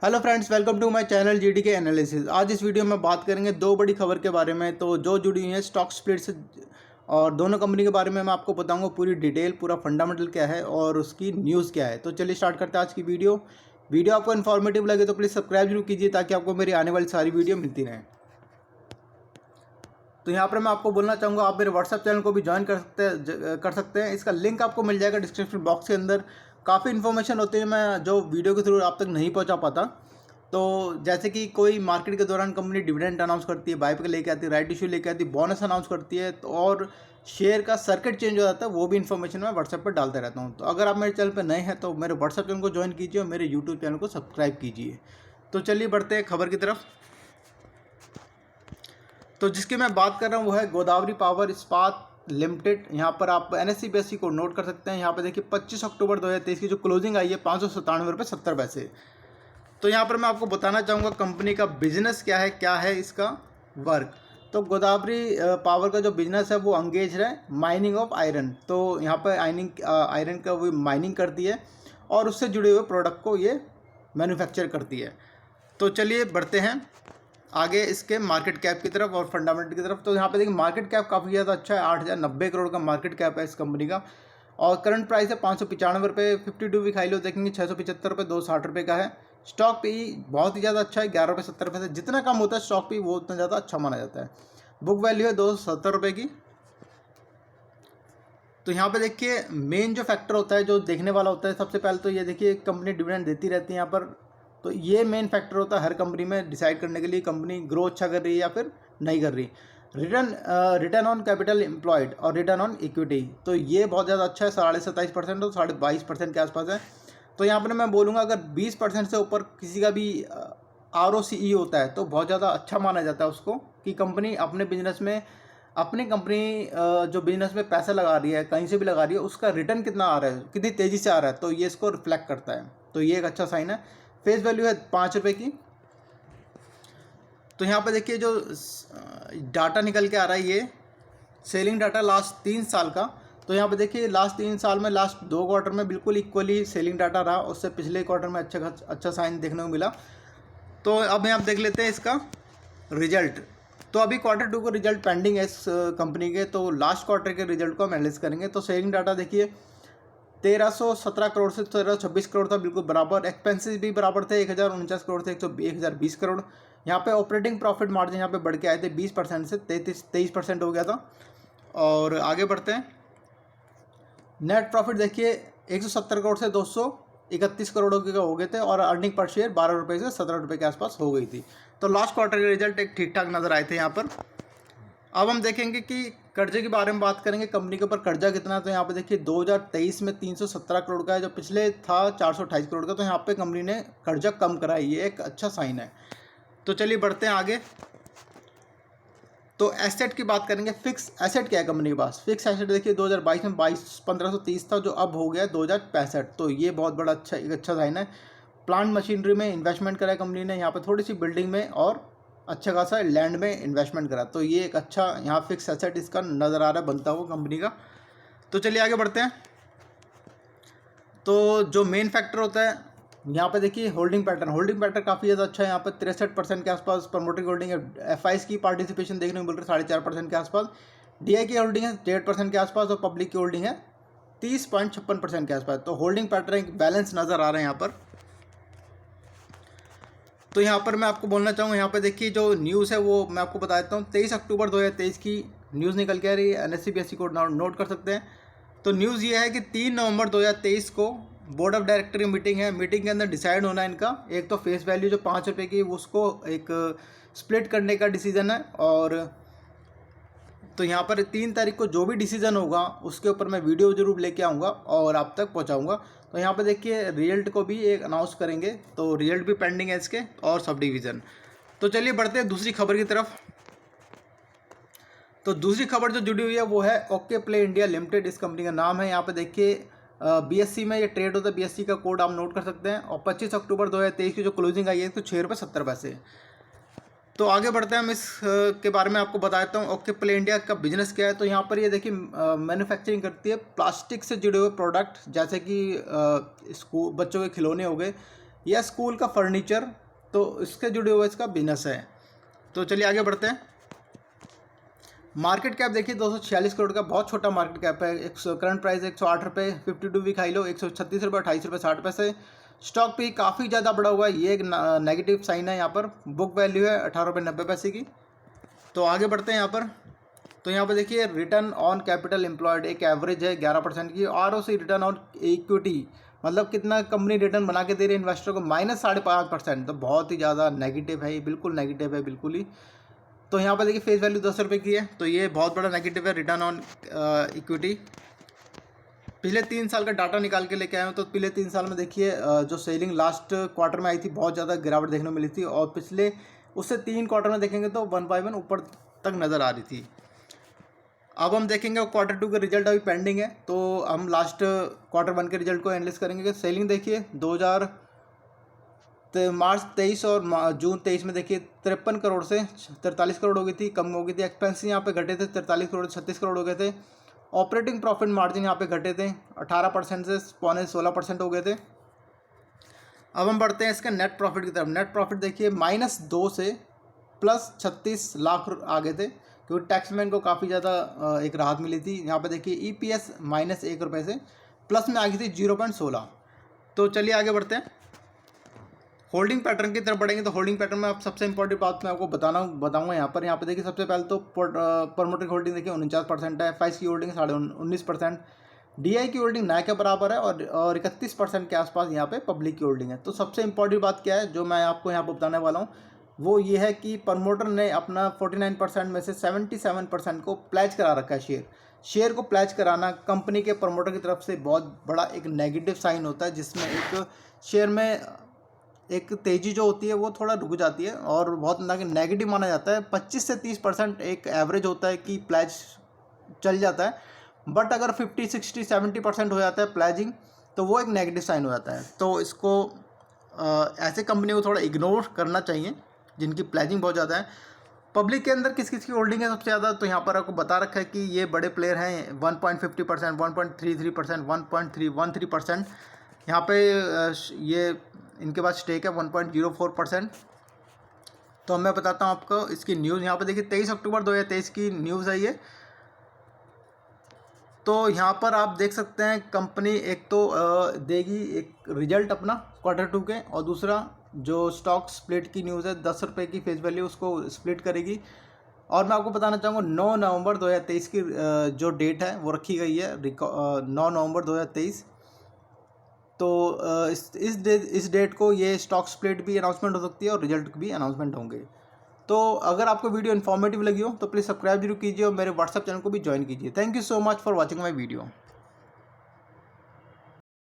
Hello friends, welcome to my channel GD के analysis. आज इस वीडियो में बात करेंगे दो बड़ी खबर के बारे में, तो जो जुड़ी हुई है स्टॉक स्प्लिट से, और दोनों कंपनी के बारे में मैं आपको बताऊंगा पूरी डिटेल, पूरा फंडामेंटल क्या है और उसकी न्यूज़ क्या है। तो चलिए स्टार्ट करते हैं आज की वीडियो आपको इन्फॉर्मेटिव लगे तो प्लीज़ सब्सक्राइब जरूर कीजिए ताकि आपको मेरी आने वाली सारी वीडियो मिलती रहे। तो यहाँ पर मैं आपको बोलना चाहूँगा, आप मेरे व्हाट्सएप चैनल को भी ज्वाइन कर सकते हैं। इसका लिंक आपको मिल जाएगा डिस्क्रिप्शन बॉक्स के अंदर। काफ़ी इन्फॉर्मेशन होती है मैं जो वीडियो के थ्रू आप तक नहीं पहुँचा पाता। तो जैसे कि कोई मार्केट के दौरान कंपनी डिविडेंड अनाउंस करती है, बाइक लेके आती है, राइट इशू लेके आती है, बोनस अनाउंस करती है, तो और शेयर का सर्किट चेंज हो जाता है, वो भी इन्फॉर्मेशन मैं व्हाट्सएप पर डालता रहता हूँ। तो अगर आप मेरे चैनल पर नए हैं तो मेरे व्हाट्सएप चैनल को ज्वाइन कीजिए और मेरे यूट्यूब चैनल को सब्सक्राइब कीजिए। तो चलिए बढ़ते हैं खबर की तरफ। तो जिसकी मैं बात कर रहा हूँ वो है गोदावरी पावर इस्पात लिमिटेड। यहाँ पर आप NSE BSE को नोट कर सकते हैं। यहाँ पर देखिए 25 अक्टूबर 2023 की जो क्लोजिंग आई है 597 रुपये 70 पैसे। तो यहाँ पर मैं आपको बताना चाहूँगा कंपनी का बिजनेस क्या है इसका वर्क। तो गोदावरी पावर का जो बिजनेस है वो अंगेज है माइनिंग ऑफ आयरन। तो यहाँ पर आयरन का वो माइनिंग करती है और उससे जुड़े हुए प्रोडक्ट को ये मैन्युफैक्चर करती है। तो चलिए बढ़ते हैं आगे इसके मार्केट कैप की तरफ और फंडामेंटल की तरफ। तो यहाँ पे देखिए मार्केट कैप काफ़ी ज़्यादा अच्छा है, 8,090 करोड़ का मार्केट कैप है इस कंपनी का। और करंट प्राइस है 595 रुपये। 52 वीक हाई लो देखेंगे 675 रुपये, 260 रुपये का है। स्टॉक पी बहुत ही ज़्यादा अच्छा है, 11 रुपये 70 पैसे। जितना कम होता है स्टॉक पी वो उतना ज़्यादा अच्छा माना जाता है। बुक वैल्यू है 270 रुपये की। तो यहाँ पे देखिए मेन जो फैक्टर होता है, जो देखने वाला होता है, सबसे पहले तो ये देखिए कंपनी डिविडेंड देती रहती है यहाँ पर। तो ये मेन फैक्टर होता है हर कंपनी में डिसाइड करने के लिए कंपनी ग्रो अच्छा कर रही है या फिर नहीं कर रही। रिटर्न ऑन कैपिटल एम्प्लॉयड और रिटर्न ऑन इक्विटी, तो ये बहुत ज़्यादा अच्छा है, 27.5% और 22.5% के आसपास है। तो यहाँ पर मैं बोलूँगा अगर 20% से ऊपर किसी का भी ROCE होता है तो बहुत ज़्यादा अच्छा माना जाता है उसको, कि कंपनी अपने बिजनेस में, अपनी कंपनी जो बिजनेस में पैसा लगा रही है, कहीं से भी लगा रही है, उसका रिटर्न कितना आ रहा है, कितनी तेज़ी से आ रहा है, तो ये इसको रिफ्लेक्ट करता है। तो ये एक अच्छा साइन है। फेस वैल्यू है 5 रुपये की। तो यहाँ पे देखिए जो डाटा निकल के आ रहा है, ये सेलिंग डाटा लास्ट 3 साल का। तो यहाँ पे देखिए लास्ट 3 साल में, लास्ट 2 क्वार्टर में बिल्कुल इक्वली सेलिंग डाटा रहा, उससे पिछले क्वार्टर में अच्छा साइन देखने को मिला। तो अब यहाँ आप देख लेते हैं इसका रिजल्ट। तो अभी Q2 को रिजल्ट पेंडिंग है इस कंपनी के, तो लास्ट क्वार्टर के रिजल्ट को हम एनालिस करेंगे। तो सेलिंग डाटा देखिए 1317 करोड़ से 1326 करोड़ था, बिल्कुल बराबर। एक्सपेंसेस भी बराबर थे, 1049 करोड़ से 1020 करोड़। यहाँ पे ऑपरेटिंग प्रॉफिट मार्जिन यहाँ पे बढ़ के आए थे 20% से 23% हो गया था। और आगे बढ़ते हैं। नेट प्रॉफिट देखिए 170 करोड़ से 231 करोड़ के हो गए थे, और अर्निंग पर शेयर 12 रुपये से 17 रुपये के आसपास हो गई थी। तो लास्ट क्वार्टर के रिजल्ट एक ठीक ठाक नज़र आए थे यहाँ पर। अब हम देखेंगे कि कर्जे के बारे में बात करेंगे, कंपनी के ऊपर कर्जा कितना है। तो यहाँ पे देखिए 2023 में 317 करोड़ का है, जो पिछले था 428 करोड़ का। तो यहाँ पे कंपनी ने कर्जा कम करा है, ये एक अच्छा साइन है। तो चलिए बढ़ते हैं आगे। तो एसेट की बात करेंगे। फिक्स एसेट क्या है कंपनी के पास? फिक्स एसेट देखिए 2022 में 1530 था, जो अब हो गया 2065। तो ये बहुत बड़ा एक अच्छा साइन है। प्लांट मशीनरी में इन्वेस्टमेंट करा है कंपनी ने, यहाँ पे थोड़ी सी बिल्डिंग में और अच्छा खासा लैंड में इन्वेस्टमेंट करा। तो ये एक अच्छा यहाँ फिक्स एसेट इसका नज़र आ रहा है बनता हुआ कंपनी का। तो चलिए आगे बढ़ते हैं। तो जो मेन फैक्टर होता है यहाँ पे देखिए होल्डिंग पैटर्न काफ़ी ज़्यादा अच्छा है। यहाँ पे 63% के आसपास प्रमोटिंग होल्डिंग है। FIs की पार्टिसिपेशन देखने को मिल रही है 4.5% के आसपास। DI की होल्डिंग है 1.5% के आसपास, और पब्लिक की होल्डिंग है 30.56% के आसपास। तो होल्डिंग पैटर्न एक बैलेंस नज़र आ रहा है यहाँ पर। तो यहाँ पर मैं आपको बोलना चाहूँगा, यहाँ पे देखिए जो न्यूज़ है वो मैं आपको बता देता हूँ। 23 अक्टूबर 2023 की न्यूज़ निकल के आ रही है, NSE BSE को नोट कर सकते हैं। तो न्यूज़ ये है कि 3 नवंबर 2023 को बोर्ड ऑफ डायरेक्टर की मीटिंग है। मीटिंग के अंदर डिसाइड होना है इनका, एक तो फेस वैल्यू जो 5 रुपये की, उसको एक स्प्लिट करने का डिसीजन है। और तो यहाँ पर 3 तारीख को जो भी डिसीजन होगा उसके ऊपर मैं वीडियो जरूर लेके आऊँगा और आप तक पहुँचाऊँगा। तो यहाँ पे देखिए रिजल्ट को भी एक अनाउंस करेंगे, तो रिजल्ट भी पेंडिंग है इसके, और सब डिवीज़न। तो चलिए बढ़ते हैं दूसरी खबर की तरफ। तो दूसरी खबर जो जुड़ी हुई है वो है ओके प्ले इंडिया लिमिटेड, इस कंपनी का नाम है। यहाँ पे देखिए BSE में ये ट्रेड होता है, BSE का कोड आप नोट कर सकते हैं। और 25 अक्टूबर 2023 की जो क्लोजिंग आई है तो 6 रुपये 70 पैसे। तो आगे बढ़ते हैं, हम इस के बारे में आपको बता देता हूँ ओके प्ले इंडिया का बिजनेस क्या है। तो यहाँ पर ये देखिए मैन्युफैक्चरिंग करती है प्लास्टिक से जुड़े हुए प्रोडक्ट, जैसे कि स्कूल बच्चों के खिलौने हो गए, या स्कूल का फर्नीचर, तो इसके जुड़े हुए इसका बिजनेस है। तो चलिए आगे बढ़ते हैं। मार्केट कैप देखिए 246 करोड़ का बहुत छोटा मार्केट कैप है। करंट प्राइस 108 रुपये, 52 वीक हाई लो 136 रुपये 28 रुपये 60 पैसे। स्टॉक भी काफ़ी ज़्यादा बढ़ा हुआ है, ये एक नेगेटिव साइन है यहाँ पर। बुक वैल्यू है 18 रुपये 90 पैसे की। तो आगे बढ़ते हैं यहाँ पर। तो यहाँ पर देखिए रिटर्न ऑन कैपिटल एम्प्लॉयड एक एवरेज है 11% की। ROC रिटर्न ऑन इक्विटी मतलब कितना कंपनी रिटर्न बना के दे रही है इन्वेस्टर को, -5.5%। तो बहुत ही ज़्यादा नेगेटिव है, ये बिल्कुल नेगेटिव है, बिल्कुल ही। तो यहाँ पर देखिए फेस वैल्यू 10 रुपये की है, तो ये बहुत बड़ा नेगेटिव है रिटर्न ऑन इक्विटी। पिछले 3 साल का डाटा निकाल के लेके आए हूँ। तो पिछले 3 साल में देखिए जो सेलिंग लास्ट क्वार्टर में आई थी बहुत ज़्यादा गिरावट देखने को मिली थी, और पिछले उससे 3 क्वार्टर में देखेंगे तो 1 बाय 1 ऊपर तक नज़र आ रही थी। अब हम देखेंगे क्वार्टर 2 का रिजल्ट अभी पेंडिंग है, तो हम लास्ट क्वार्टर 1 के रिजल्ट को एनालिसिस करेंगे। सेलिंग देखिए मार्च 23 और जून 23 में देखिए 53 करोड़ से 43 करोड़ हो गई थी, कम हो गई थी। एक्सपेंस यहाँ पे घटे थे 43 करोड़ से 36 करोड़ हो गए थे। ऑपरेटिंग प्रॉफिट मार्जिन यहाँ पे घटे थे 18% से 16% हो गए थे। अब हम बढ़ते हैं इसके नेट प्रॉफिट की तरफ। नेट प्रॉफिट देखिए -2 से +36 लाख आ गए थे, क्योंकि टैक्समैन को काफ़ी ज़्यादा एक राहत मिली थी। यहाँ पे देखिए EPS -1 रुपये से प्लस में आ गई थी 0.16। तो चलिए आगे बढ़ते हैं। होल्डिंग पैटर्न की तरफ बढ़ेंगे। तो होल्डिंग पैटर्न में आप सबसे इंपॉर्टेंट बात मैं आपको बताऊंगा यहाँ पर देखिए सबसे पहले तो प्रमोटर की होल्डिंग देखिए 49% है। FIs की होल्डिंग 19.5%। DI की होल्डिंग 9 के बराबर है, और 31% के आसपास यहाँ पे पब्लिक की होल्डिंग है। तो सबसे इंपॉर्टेंट बात क्या है जो मैं आपको यहाँ पर बताने वाला हूँ, वो ये है कि प्रमोटर ने अपना 49% में से 77% को प्लेज करा रखा है। शेयर को प्लेज कराना कंपनी के प्रमोटर की तरफ से बहुत बड़ा एक नेगेटिव साइन होता है, जिसमें एक शेयर में एक तेज़ी जो होती है वो थोड़ा रुक जाती है, और बहुत नेगेटिव माना जाता है। 25 से 30% एक एवरेज होता है कि प्लेज चल जाता है, बट अगर 50, 60, 70% हो जाता है प्लेजिंग, तो वो एक नेगेटिव साइन हो जाता है। तो इसको ऐसे कंपनी को थोड़ा इग्नोर करना चाहिए जिनकी प्लेजिंग बहुत ज़्यादा है। पब्लिक के अंदर किस किस की होल्डिंग है सबसे ज़्यादा, तो यहाँ पर आपको बता रखा है कि ये बड़े प्लेयर हैं। 1.50%, 1.33%, 1.313%। यहाँ पे ये इनके पास स्टेक है 1.04%। तो मैं बताता हूँ आपको इसकी न्यूज़। यहाँ पे देखिए 23 अक्टूबर 2023 की न्यूज़ है ये। तो यहाँ पर आप देख सकते हैं कंपनी एक तो देगी एक रिजल्ट अपना क्वार्टर 2 के, और दूसरा जो स्टॉक स्प्लिट की न्यूज़ है 10 रुपये की फेस वैल्यू उसको स्प्लिट करेगी। और मैं आपको बताना चाहूँगा 9 नवंबर 2023 की जो डेट है वो रखी गई है, 9 नवंबर 2023। तो इस डेट को ये स्टॉक स्प्लिट भी अनाउंसमेंट हो सकती है और रिजल्ट भी अनाउंसमेंट होंगे। तो अगर आपको वीडियो इन्फॉर्मेटिव लगी हो तो प्लीज़ सब्सक्राइब जरूर कीजिए और मेरे व्हाट्सएप चैनल को भी ज्वाइन कीजिए। Thank you so much for watching my video.